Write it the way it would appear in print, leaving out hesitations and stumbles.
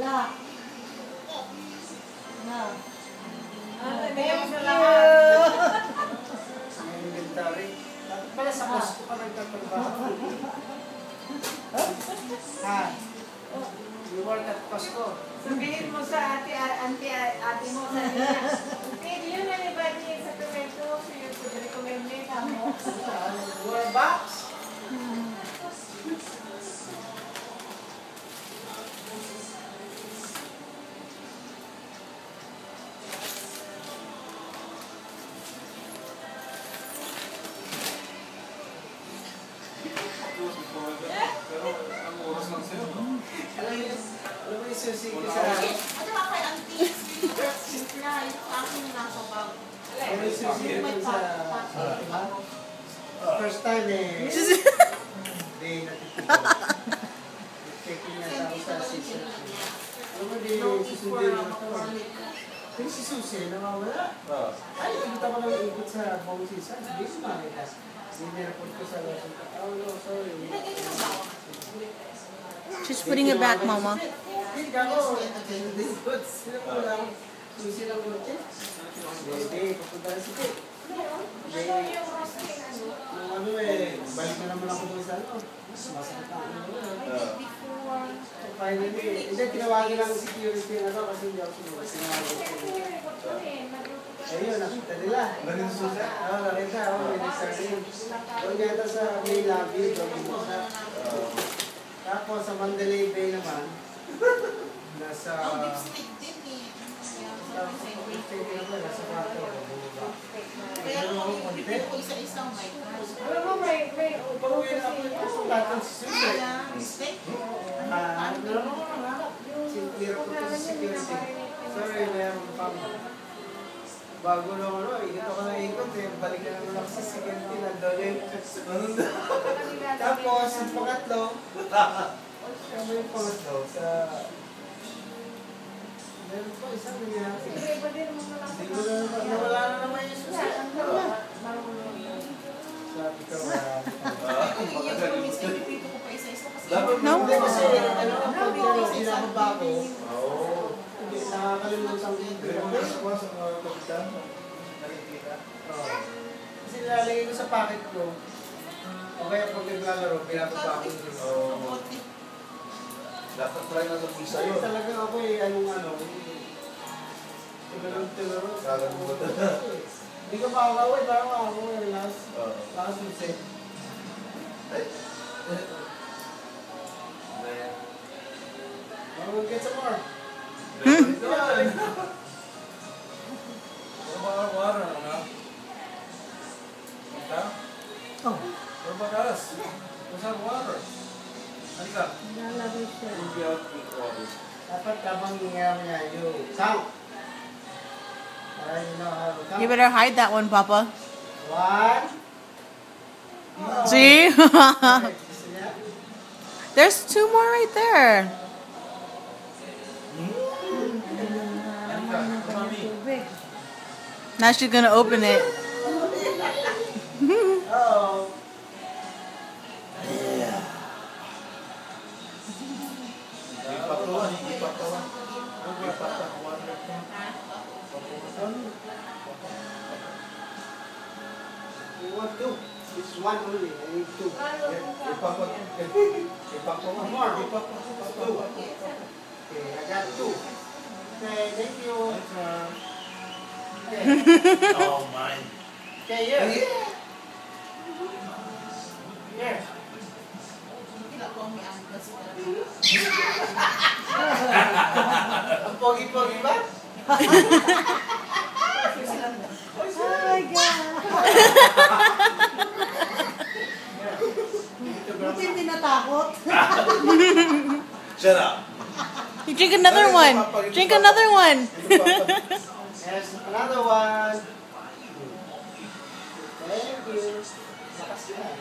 Wala. No. Thank you. Inventory. Pala sa Costco pa nagtatrabaho. Ha? You work at Costco. Sabihin mo sa ate mo sa niya. Okay, do you know anybody in Sacramento for you to recommend me? Kamo? Warbox? Pero ang oras lang sa'yo, no? Alam mo yung susi ko sa... Ano ba kay auntie? Na, yung aking nasa bag. Alam mo yung susi ko sa... First time eh... Hindi natitipid. Checking na sa ako sa sister. Alam mo di susundin mo ito. Pero si Susi, nawawala. Ay, ikita ko lang ikot sa buong season. Hindi ko makita. Sinirapot ko sa lesson. Oh no, sorry. She's putting it back, Mama. Hindi ka ko. Hindi ko. Sino ko lang. Susi lang ko. Hindi, papunta na si Kate. Ano eh, balik na naman ako doon sa ano. Masakit na ako. Finally, hindi, tinawagin lang ang security na ako kasi hindi ako sumulat. Ayun, nakita nila. Ganun susi? Oo, nakita. Oo, may disarning. Doon yata sa may lobby, doon yung isa. Tapos sa Mandalay Bay naman, nasa... Ang lipstick din eh. Nasa kwarto. Kaya kung i-prepare ko isa-isang bike. Alam mo, may Pag-uwi na ako yung lahat si Susi. Mistake? Alam mo nga, sinira ko sa security. Sorry, mayroon pa mo. Bago lang ano, ikot ako ng ikot eh. Balik na naman ako sa security, nandun yung tapos, yung pangatlo, ano yung pangatlo? Sa... Meron pa isang nangyari. Hindi ko na naman, nawala na naman yung Susi. Sabi ko, Yung mistake, i-prepare ko pa isa-isa kasi... No? hindi kasi, ano, pag hindi na ako bago, hindi, nakakalimutan ko yung pinag-uwi. sa mga kapitan, nakikita. Kasi nilalagay ko sa pocket ko. O kaya pag naglalaro, pinapaba ko yun. Dapat try na sa pulsa Kasi yun. talaga ako eh, anong tularo. Kagan mo ba ito? Hindi ko makakawin, parang makakawin. Last susi. We'll get some more. What about water, ano? Ika? Oh. What about us? Let's have water. Halika. Lalabay siya. We'll be out with water. Dapat kapag nangyayari niya, you count. Para you know how to count. You better hide that one, Papa. 1. See? Okay, gusto niya? There's 2 more right there. Halika. Mami. Tubig. Now she's gonna open it. Uh-oh. Ipatuan, ipatuan. Ipatuan, water. You want 2? It's 1 only. I need 2. Ipatuan. Ipatuan. More. Ipatuan. Okay, I got 2. Okay, thank you. Okay, Oh, mine. okay, here. Here. Ginagawa mo yung angkas ko. Ang pogi-pogi ba? Oh my God! Buti hindi natakot. Shut up. You drink another one. Drink another one. There's another one. Thank you. Lakas yan.